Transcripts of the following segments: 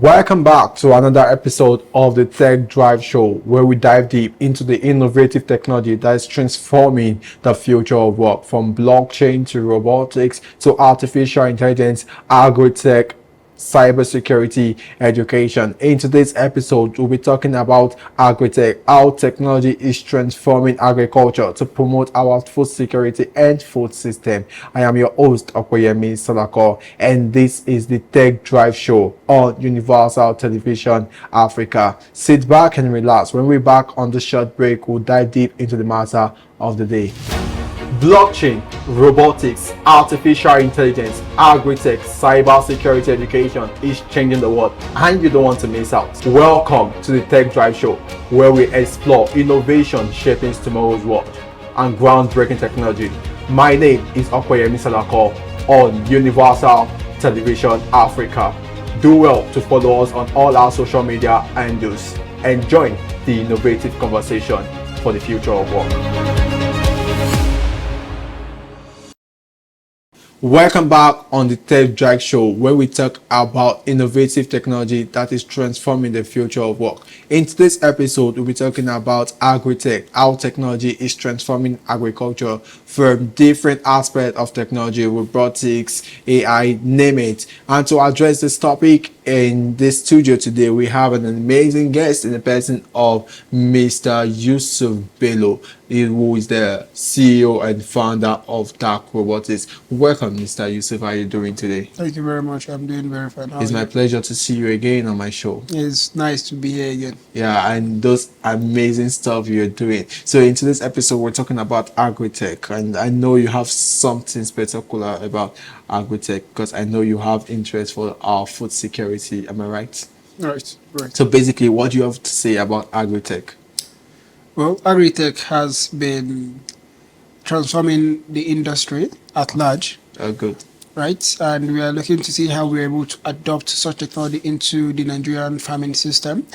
Welcome back to another episode of the Tech Drive Show, where we dive deep into the innovative technology that is transforming the future of work, from blockchain to robotics to artificial intelligence, agri-tech, cybersecurity, education. In today's episode, we'll be talking about agri-tech, how technology is transforming agriculture to promote our food security and food system. I am your host, Okoyemi Salako, and this is the Tech Drive Show on Universal Television Africa. Sit back and relax. When we're back on the short break, we'll dive deep into the matter of the day. Blockchain, robotics, artificial intelligence, agri-tech, cybersecurity education is changing the world, and you don't want to miss out. Welcome to the Tech Drive Show, where we explore innovation shaping tomorrow's world and groundbreaking technology. My name is Okoyemi Salako on Universal Television Africa. Do well to follow us on all our social media handles and join the innovative conversation for the future of work. Welcome back on the Tech Drive Show, where we talk about innovative technology that is transforming the future of work. In today's episode, we'll be talking about agri-tech, how technology is transforming agriculture from different aspects of technology, robotics, AI, name it. And to address this topic in this studio today, we have an amazing guest in the person of Mr. Yusuf Bello, who is the CEO and founder of Dark Robotics. Welcome, Mr. Yusuf. How are you doing today? Thank you very much. I'm doing very fine. It's my pleasure to see you again on my show. It's nice to be here again. Yeah, and those amazing stuff you're doing. So in today's episode, we're talking about agri-tech, and I know you have something spectacular about agri-tech because I know you have interest for our food security. Am I right? Right. So basically, what do you have to say about agri-tech? Well, agri-tech has been transforming the industry at large. Good. Right, and we are looking to see how we're able to adopt such technology into the Nigerian farming system.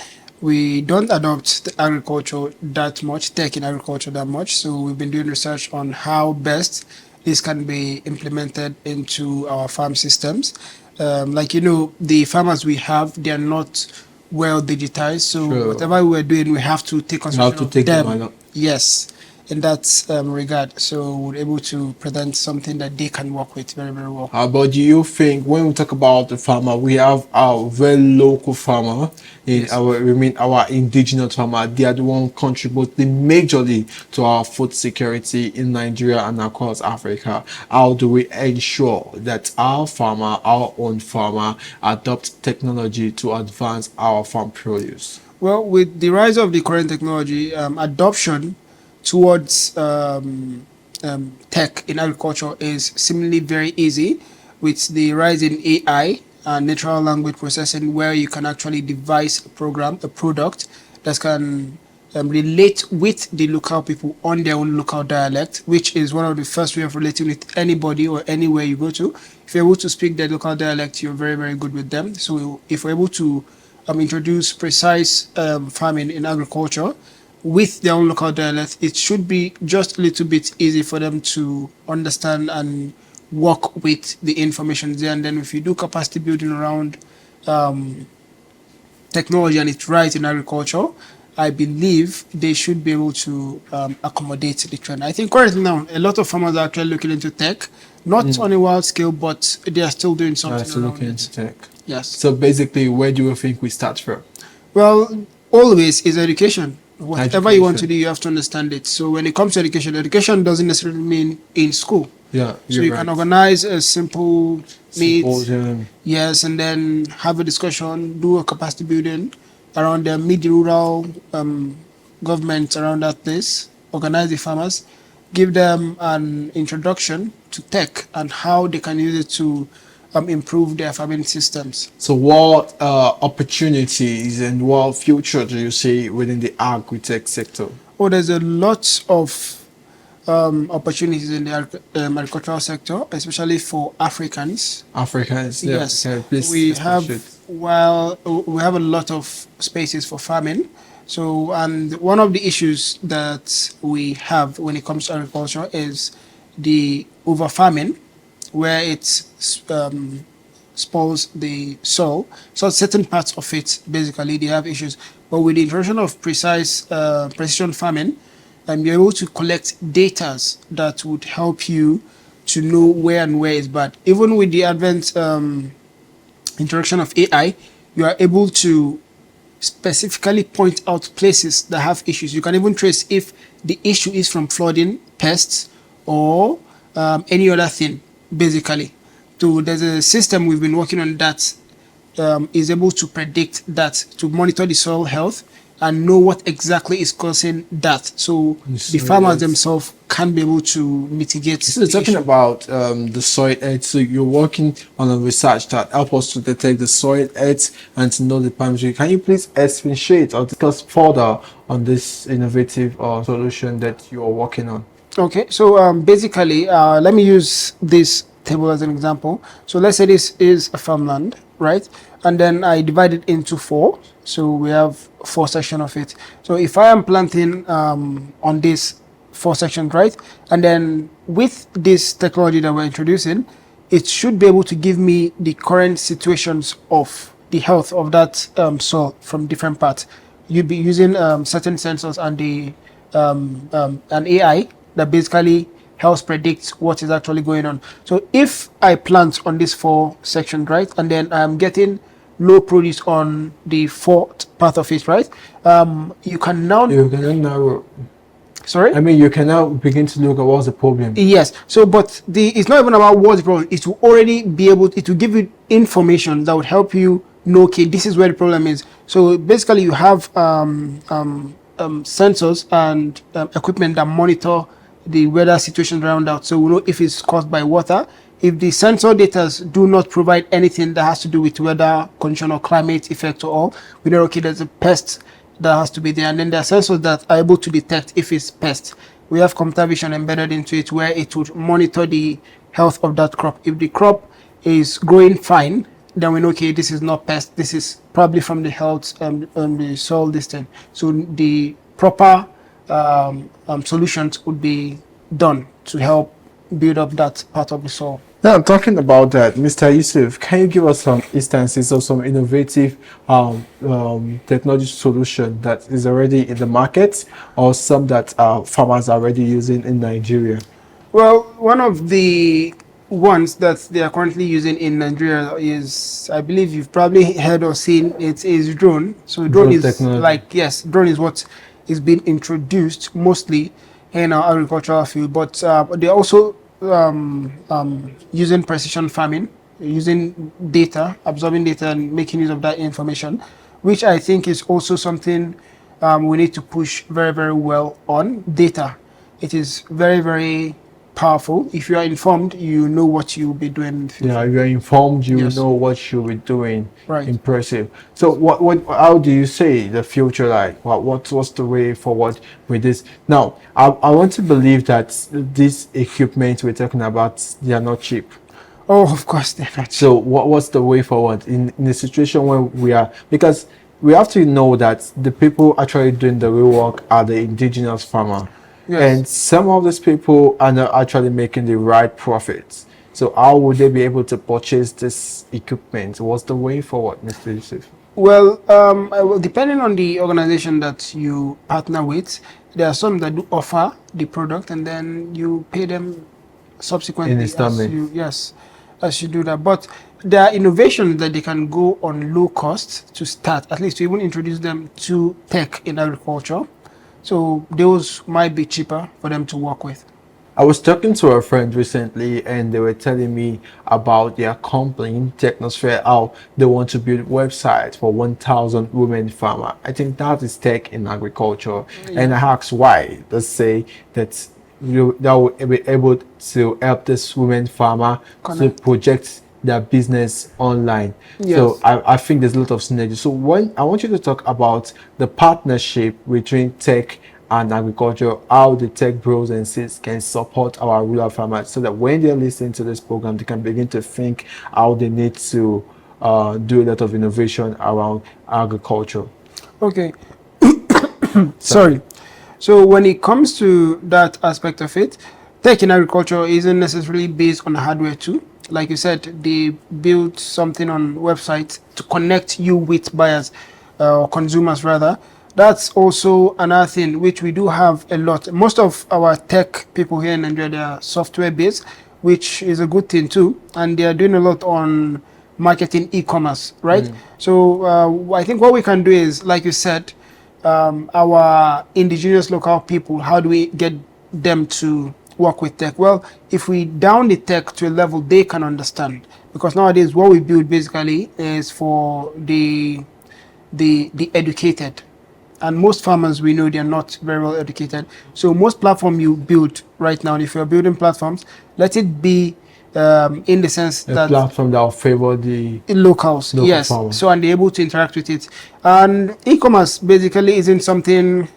We don't adopt the agriculture that much, tech in agriculture that much, so we've been doing research on how best this can be implemented into our farm systems. The farmers we have, they are not well digitized, so Sure. whatever we're doing, we have to take consideration of them. Them. Yes, in that regard, so we're able to present something that they can work with very, very well. But do you think when we talk about the farmer, we have our very local farmer, Yes. our indigenous farmer, they are the one contributing majorly to our food security in Nigeria and across Africa. How do we ensure that our own farmer, adopt technology to advance our farm produce? Well, with the rise of the current technology, adoption towards tech in agriculture is seemingly very easy with the rise in AI and natural language processing, where you can actually devise a product that can relate with the local people on their own local dialect, which is one of the first way of relating with anybody or anywhere you go to. If you're able to speak their local dialect, you're very, very good with them. So if we're able to introduce precise farming in agriculture with their own local dialect, it should be just a little bit easy for them to understand and work with the information there. And then if you do capacity building around technology and it's right in agriculture, I believe they should be able to accommodate the trend. I think currently now, a lot of farmers are actually looking into tech, not on a wild scale, but they are still doing something around looking it. into tech. Yes. So basically, where do you think we start from? Well, always is education. Whatever you want to Education. do, you have to understand it. So when it comes to education doesn't necessarily mean in school. Yeah, So you're you right. can organize a simple meet, Symposium. yes, and then have a discussion, do a capacity building around the mid-rural government around that place, organize the farmers, give them an introduction to tech and how they can use it to improve their farming systems. So what opportunities and what future do you see within the agri-tech sector? Oh, there's a lot of opportunities in the agricultural sector, especially for Africans. Africans, yeah. Yes, Okay, please we establish have a lot of spaces for farming. So, and one of the issues that we have when it comes to agriculture is the over farming, where it's spoils the soil. So certain parts of it, basically, they have issues. But with the introduction of precision farming, you're able to collect data that would help you to know where and where is bad. Even with the advent introduction of AI, you are able to specifically point out places that have issues. You can even trace if the issue is from flooding, pests, or any other thing, basically. So there's a system we've been working on that is able to predict that, to monitor the soil health and know what exactly is causing that. So the farmers themselves can be able to mitigate. So talking about the soil edge, so you're working on a research that helps us to detect the soil edge and to know the parameters. Can you please expatiate or discuss further on this innovative solution that you are working on? Okay, so basically, let me use this table as an example. So let's say this is a farmland, right? And then I divide it into 4. So we have 4 sections of it. So if I am planting on this 4 sections, right? And then with this technology that we're introducing, it should be able to give me the current situations of the health of that soil from different parts. You'd be using certain sensors and the an AI that basically helps predict what is actually going on. So if I plant on this 4 sections, right, and then I'm getting low produce on the 4th part of it, right, you can now narrow. Sorry? I mean, you can now begin to look at what's the problem. Yes. So, but it's not even about what's the problem. It will already be able, it will give you information that would help you know, okay, this is where the problem is. So basically you have sensors and equipment that monitor the weather situation around that. So we know if it's caused by water. If the sensor data do not provide anything that has to do with weather condition or climate effect or all, we know, okay, there's a pest that has to be there. And then there are sensors that are able to detect if it's pest. We have computer vision embedded into it where it would monitor the health of that crop. If the crop is growing fine, then we know, okay, this is not pest. This is probably from the health the soil distance. So the proper solutions would be done to help build up that part of the soil. Now, talking about that, Mr. Yusuf, can you give us some instances of some innovative technology solution that is already in the market, or some that farmers are already using in Nigeria? Well, one of the ones that they are currently using in Nigeria is, I believe you've probably heard or seen it, is drone. So drone is technology. like, yes, drone is what is being introduced mostly in our agricultural field, but they're also using precision farming, using data, absorbing data and making use of that information, which I think is also something we need to push very, very well on. Data, it is very, very powerful. If you are informed, you know what you'll be doing in the future. Yeah, you're informed, you Yes. know what you'll be doing. Right. Impressive. So how do you say the future like? What's the way forward with this? Now, I want to believe that this equipment we're talking about, they are not cheap. Oh, of course, they're not. So what's the way forward in the situation where we are? Because we have to know that the people actually doing the real work are the indigenous farmer. Yes. And some of these people are not actually making the right profits. So how would they be able to purchase this equipment? What's the way forward, Mr. Yusuf? Well, depending on the organization that you partner with, there are some that do offer the product and then you pay them subsequently In installment. as you do that. But there are innovations that they can go on low cost to start, at least to even introduce them to tech in agriculture. So those might be cheaper for them to work with. I was talking to a friend recently and they were telling me about their company, Technosphere, how they want to build websites for 1,000 women farmer. I think that is tech in agriculture. Yeah. And I asked why. They say that that will be able to help this women farmer to project their business online. Yes. So I think there's a lot of synergy. So when I want you to talk about the partnership between tech and agriculture, how the tech bros and sis can support our rural farmers so that when they're listening to this program, they can begin to think how they need to do a lot of innovation around agriculture. Okay. Sorry. So when it comes to that aspect of it, tech in agriculture isn't necessarily based on hardware too. like you said, they build something on website to connect you with buyers or consumers rather. That's also another thing which we do have a lot. Most of our tech people here in Nigeria, they are software based, which is a good thing too, and they are doing a lot on marketing e-commerce, right? So I think what we can do is, like you said, our indigenous local people, how do we get them to work with tech? Well, if we down the tech to a level they can understand, because nowadays what we build basically is for the educated, and most farmers we know they are not very well educated. So most platform you build right now, if you're building platforms, let it be in the sense A that platform that will favor the locals, local yes, farmer. so and they're able to interact with it. And e-commerce basically isn't something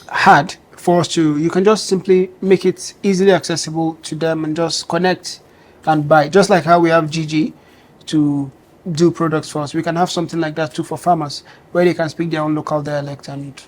hard for us to, you can just simply make it easily accessible to them and just connect and buy, just like how we have GG to do products for us. We can have something like that too for farmers, where they can speak their own local dialect. And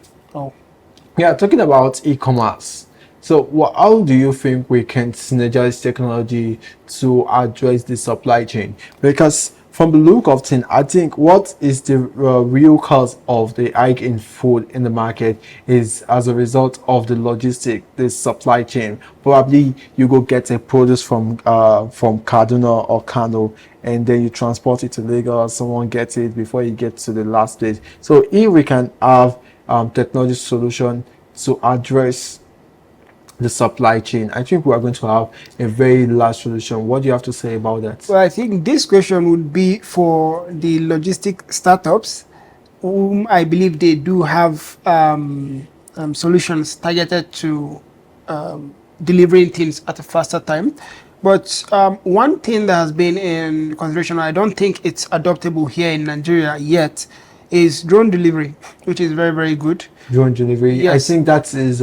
Yeah, talking about e-commerce. So, how do you think we can synergize technology to address the supply chain? Because from the look of things, I think what is the real cause of the hike in food in the market is as a result of the logistic, the supply chain. Probably you go get a produce from Kaduna or Kano, and then you transport it to Lagos. Someone gets it before you get to the last place. So, if we can have technology solution to address the supply chain, I think we are going to have a very large solution. What do you have to say about that? well, I think this question would be for the logistic startups, whom I believe they do have solutions targeted to delivering things at a faster time. But one thing that has been in consideration, I don't think it's adoptable here in Nigeria yet, is drone delivery, which is very, very good. Drone delivery. Yes. I think that is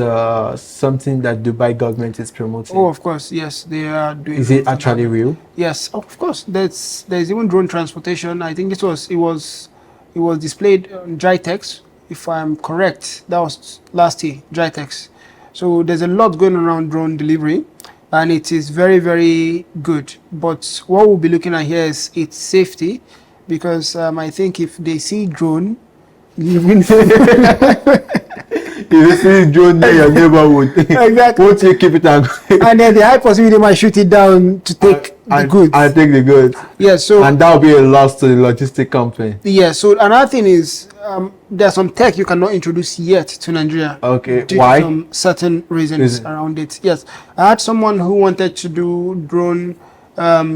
something that Dubai government is promoting. Oh, of course, yes, they are doing. Is it actually real? Yes, of course. There's even drone transportation. I think it was displayed on Drive-Agri-Tech, if I'm correct. That was last year, Drive-Agri-Tech. So there's a lot going around drone delivery, and it is very, very good. But what we'll be looking at here is its safety, because I think if they see drone living If you see drone near your neighborhood, exactly, won't you keep it and then the high possibility they might shoot it down to take the goods. and take the goods? Yeah, so And that will be a loss to the logistic company. yeah, so another thing is there's some tech you cannot introduce yet to Nigeria. Okay, Due why? to some certain reasons Reason. around it. Yes, I had someone who wanted to do drone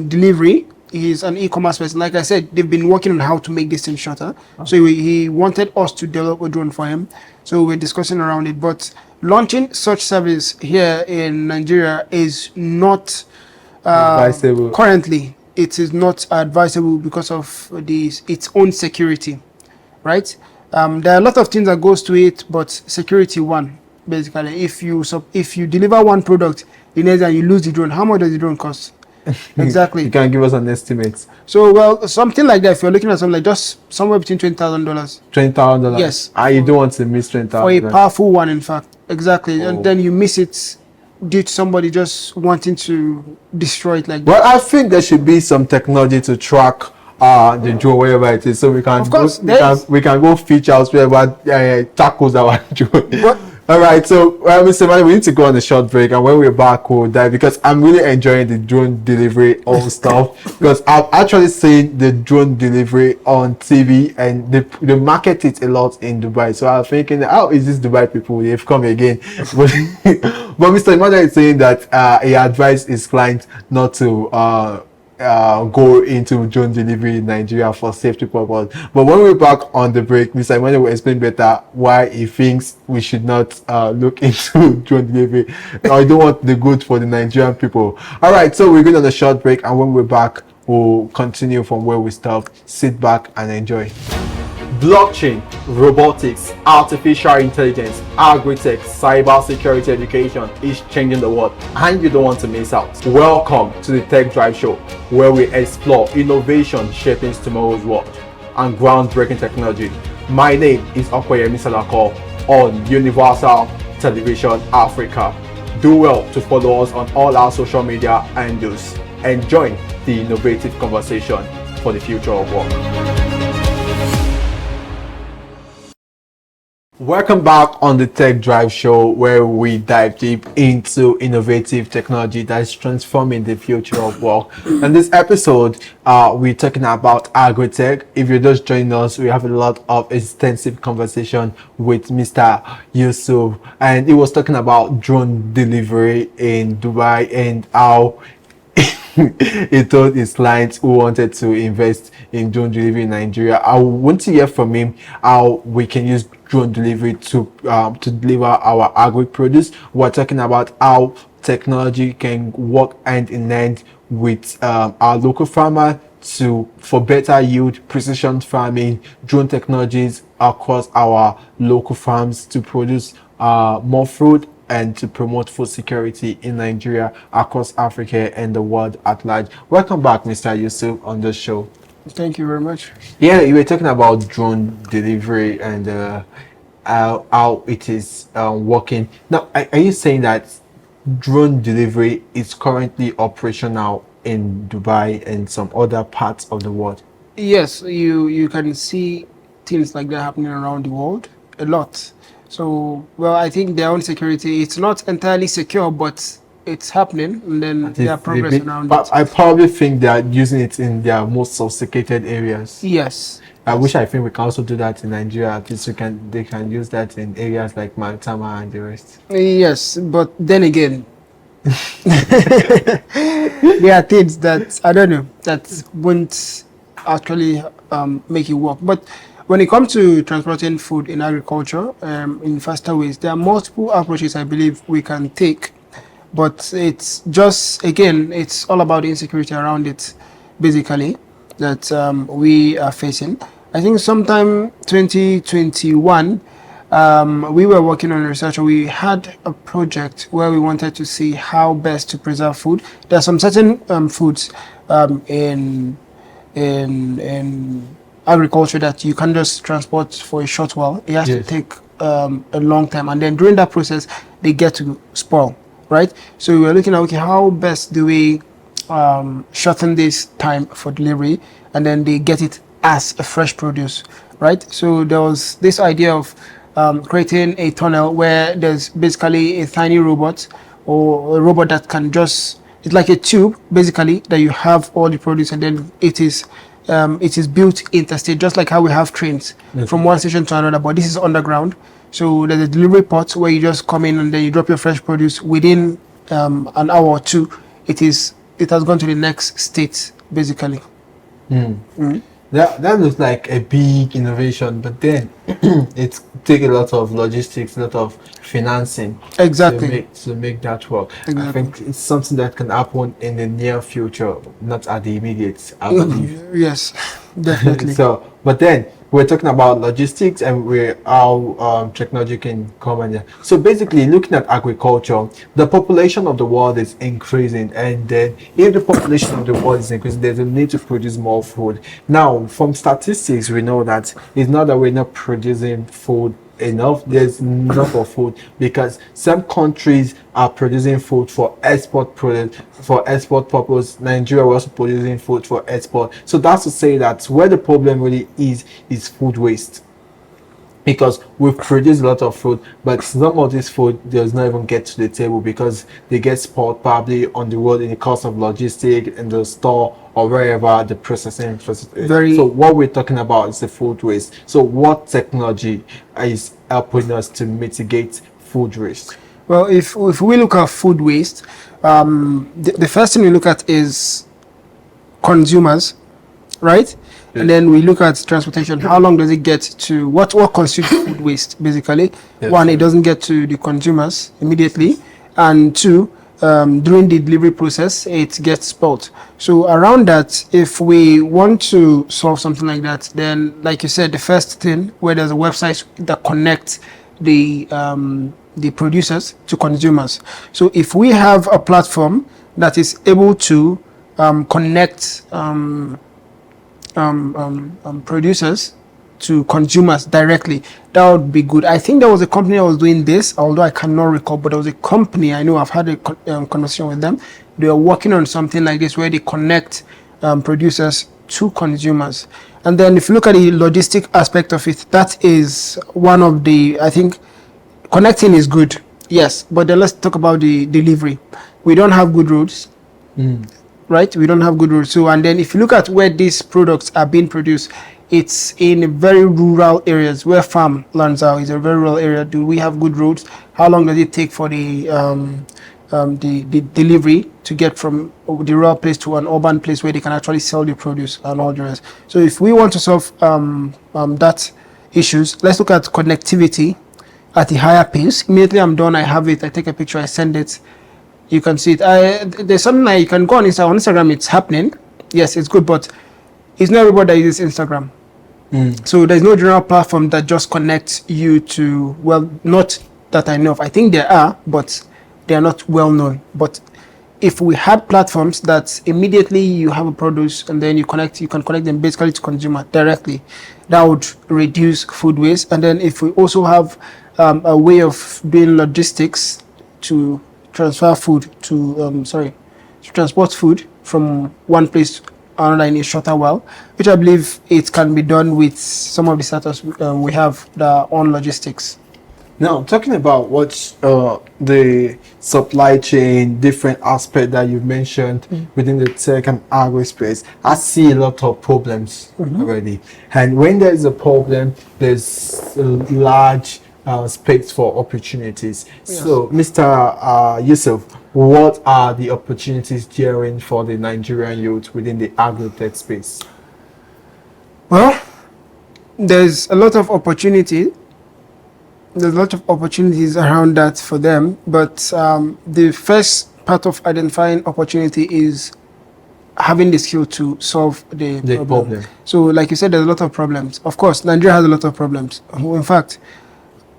delivery. He's an e-commerce person. Like I said, they've been working on how to make this thing shorter. So he wanted us to develop a drone for him. So we're discussing around it. But launching such service here in Nigeria is not Advisable. currently. It is not advisable because of its own security, right? There are a lot of things that goes to it, but security one basically. If you deliver one product, the next time you lose the drone, how much does the drone cost? Exactly. You can give us an estimate. So, well, something like that, if you're looking at something like just somewhere between $20,000 $20,000. Yes. And you don't want to miss $20,000. for a powerful one, in fact. Exactly. Oh. And then you miss it due to somebody just wanting to destroy it like that. Well, I think there should be some technology to track the drone wherever it is, so we can Of course, we can go features wherever tackles our drone. But- All right, so Mr. Mani, we need to go on a short break, and when we're back, we'll dive, because I'm really enjoying the drone delivery all stuff. Because I've actually seen the drone delivery on TV, and they market it a lot in Dubai. So I'm thinking, how is this Dubai people? They've come again. But Mr. Emmanuel is saying that he advised his client not to go into drone delivery in Nigeria for safety purpose. But when we're back on the break, Mr. Emmanuel will explain better why he thinks we should not look into drone delivery. I don't want the good for the Nigerian people. All right, so we're going on a short break, and when we're back, we'll continue from where we stopped. Sit back and enjoy. Blockchain, robotics, artificial intelligence, agri-tech, cybersecurity education is changing the world, and you don't want to miss out. Welcome to the Tech Drive Show, where we explore innovation shaping tomorrow's world and groundbreaking technology. My name is Okoyemi Salako on Universal Television Africa. Do well to follow us on all our social media handles. and join the innovative conversation for the future of work. Welcome back on the Tech Drive Show, where we dive deep into innovative technology that is transforming the future of work. In this episode, we're talking about agri-tech. If you're just joining us, we have a lot of extensive conversation with Mr. Yusuf, and he was talking about drone delivery in Dubai and how he told his clients who wanted to invest in drone delivery in Nigeria. I want to hear from him how we can use drone delivery to deliver our agri produce. We're talking about how technology can work hand in hand with our local farmer for better yield, precision farming, drone technologies across our local farms to produce more food and to promote food security in Nigeria, across Africa, and the world at large. Welcome back, Mr. Yusuf, on the show. Thank you very much. Yeah, you were talking about drone delivery and how it is working. Now, are you saying that drone delivery is currently operational in Dubai and some other parts of the world? Yes, you can see things like that happening around the world a lot. So, well, I think their own security, it's not entirely secure, but it's happening, and then there are progress around but it. I probably think they are using it in their most sophisticated areas. Yes. I think we can also do that in Nigeria. At least they can use that in areas like Maltama and the rest. Yes, but then again, there are things that, I don't know, that won't actually make it work. But when it comes to transporting food in agriculture in faster ways, there are multiple approaches I believe we can take. But it's just, again, it's all about the insecurity around it, basically, that we are facing. I think sometime 2021, we were working on research. We had a project where we wanted to see how best to preserve food. There are some certain foods in agriculture that you can't just transport for a short while. It has to take a long time, and then during that process, they get to spoil, right? So we were looking at, okay, how best do we shorten this time for delivery, and then they get it as a fresh produce, right? So there was this idea of creating a tunnel where there's basically a tiny robot, or a robot that can just, it's like a tube basically that you have all the produce, and then it is built interstate, just like how we have trains from one station to another, but this is underground. So there's a delivery port where you just come in and then you drop your fresh produce within an hour or two. It has gone to the next state basically. That looks like a big innovation, but then it takes a lot of logistics, a lot of financing, exactly, to make that work. Exactly. I think it's something that can happen in the near future, not at the immediate, I believe. Yes, definitely. So, but then we're talking about logistics and how technology can come in there. So basically, looking at agriculture, the population of the world is increasing, and then if the population of the world is increasing, there's a need to produce more food. Now, from statistics, we know that it's not that we're not producing food enough. There's enough of food because some countries are producing food for export purpose. Nigeria was also producing food for export. So that's to say that where the problem really is food waste, because we've produced a lot of food, but some of this food does not even get to the table because they get spoiled probably on the road in the cost of logistics in the store or wherever the processing. So what we're talking about is the food waste. So what technology is helping us to mitigate food waste? Well, if we look at food waste, the first thing we look at is consumers, right? And then we look at transportation. How long does it get to what constitutes food waste? Basically, one, it doesn't get to the consumers immediately, and two, during the delivery process, it gets spoiled. So around that, if we want to solve something like that, then, like you said, the first thing, where there's a website that connects the producers to consumers. So if we have a platform that is able to connect producers to consumers directly. That would be good. I think there was a company that was doing this, although I cannot recall, but there was a company, I know I've had a conversation with them. They are working on something like this where they connect producers to consumers. And then if you look at the logistic aspect of it, that is one of the, I think, connecting is good, yes, but then let's talk about the delivery. We don't have good roads, right? We don't have good roads. So, and then if you look at where these products are being produced, it's in very rural areas where farmlands are. It's a very rural area. Do we have good roads? How long does it take for the delivery to get from the rural place to an urban place where they can actually sell the produce and all the rest? So if we want to solve that issues, let's look at connectivity at a higher pace. Immediately I'm done, I have it, I take a picture, I send it, you can see it. There's something like you can go on Instagram, it's happening. Yes, it's good, but it's not everybody that uses Instagram. So there's no general platform that just connects you to, well, not that I know of. I think there are, but they are not well known. But if we had platforms that immediately you have a produce and then you can connect them basically to consumer directly, that would reduce food waste. And then if we also have a way of doing logistics to transfer food to transport food from one place to another in a shorter while, which I believe it can be done with some of the startups we have that are on logistics. Now, talking about what's the supply chain, different aspect that you mentioned within the tech and agri space, I see a lot of problems already. And when there is a problem, there's a large space for opportunities. Yes. So, Mr. Yusuf, what are the opportunities during for the Nigerian youth within the agri-tech space? Well, there's a lot of opportunity. There's a lot of opportunities around that for them, but the first part of identifying opportunity is having the skill to solve the problem. So, like you said, there's a lot of problems. Of course, Nigeria has a lot of problems. In fact,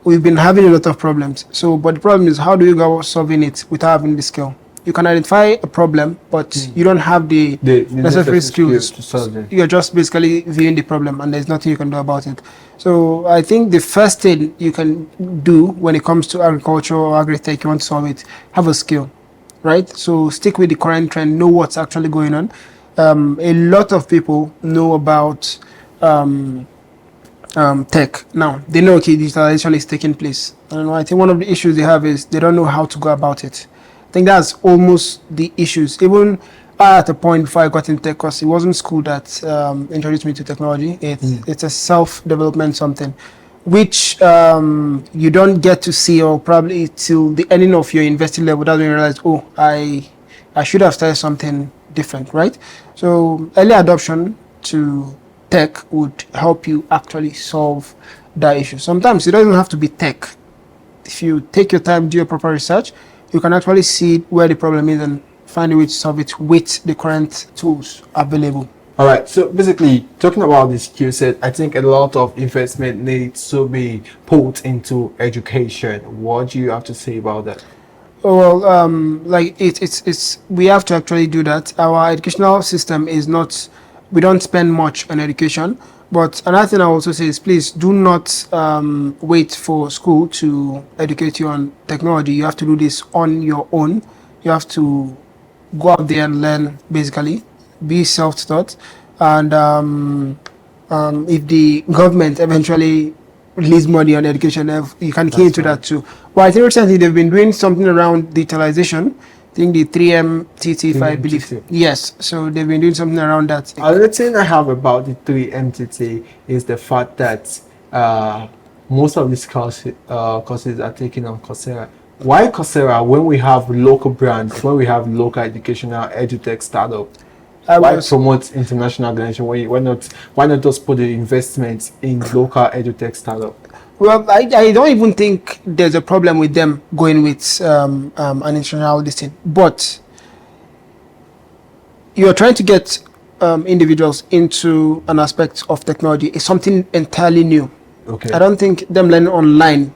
we've been having a lot of problems. So, but the problem is, how do you go about solving it without having the skill? You can identify a problem, but you don't have the necessary skills to solve it. You're just basically viewing the problem, and there's nothing you can do about it. So, I think the first thing you can do when it comes to agriculture or agri-tech, you want to solve it, have a skill, right? So, stick with the current trend, know what's actually going on. A lot of people know about tech now. They know, okay, digitalization is taking place. I think one of the issues they have is they don't know how to go about it. I think that's almost the issues. Even at a point before I got into tech, because it wasn't school that introduced me to technology. It's a self-development something, which you don't get to see, or probably till the ending of your university level. That's when you realize, oh, I should have started something different, right? So early adoption to tech would help you actually solve that issue. Sometimes it doesn't have to be tech. If you take your time, do your proper research, you can actually see where the problem is and find a way to solve it with the current tools available. All right. So basically, talking about the skill set, I think a lot of investment needs to be put into education. What do you have to say about that? Oh, well, like it's we have to actually do that. Our educational system is not. We don't spend much on education. But another thing I also say is, please do not wait for school to educate you on technology. You have to do this on your own. You have to go out there and learn, basically. Be self-taught. And if the government eventually release money on education, you can key into that too. Well, I think recently they've been doing something around digitalization. I think the 3MTT, I believe. Yes, so they've been doing something around that. Another thing I have about the 3MTT is the fact that most of these courses are taken on Coursera. Why Coursera when we have local brands, when we have local educational edutech startup? Why promote international organization? Why not just put the investments in local edutech startup? Well, I don't even think there's a problem with them going with an international listing. But you're trying to get individuals into an aspect of technology. It's something entirely new. Okay. I don't think them learning online,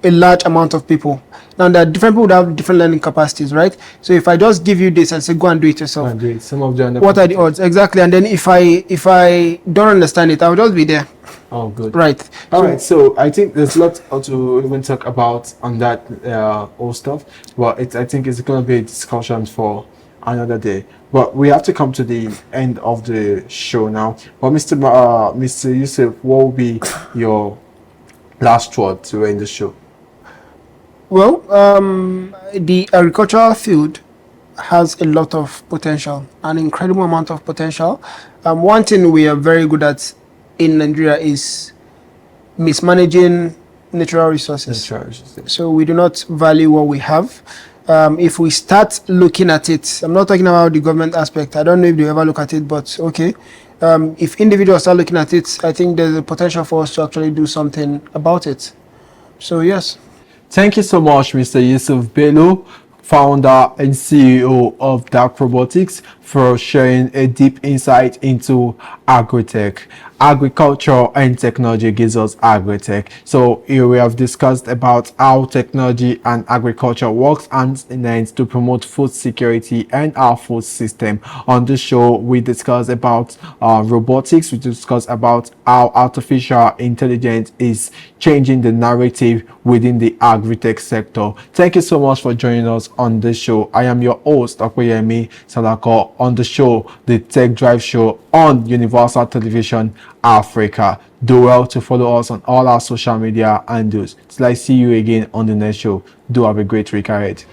a large amount of people. Now, there are different people that have different learning capacities, right? So if I just give you this and say, go and do it yourself. Go and do it. Some of them. What are the odds? Exactly. And then if I don't understand it, I'll just be there. Oh, good. Right. All So right, so I think there's lots to even talk about on that whole stuff, but I think it's going to be a discussion for another day. But we have to come to the end of the show now. But Mr. Yusuf, what will be your last word to end the show? well, the agricultural field has a lot of potential, an incredible amount of potential. One thing we are very good at in Nigeria is mismanaging natural resources. So we do not value what we have. If we start looking at it, I'm not talking about the government aspect. I don't know if they ever look at it, but okay. If individuals start looking at it, I think there's a potential for us to actually do something about it. So yes. Thank you so much, Mr. Yusuf Bello, founder and CEO of Dark Robotics, for sharing a deep insight into agri-tech. Agriculture and technology gives us agri-tech. So here we have discussed about how technology and agriculture works hand in hand to promote food security and our food system. On this show, we discussed about robotics. We discussed about how artificial intelligence is changing the narrative within the agri-tech sector. Thank you so much for joining us on this show. I am your host, Okoyemi Salako, on the show, the Tech Drive Show on Universal Television Africa. Do well to follow us on all our social media handles. Till I see you again on the next show. Do have a great week ahead.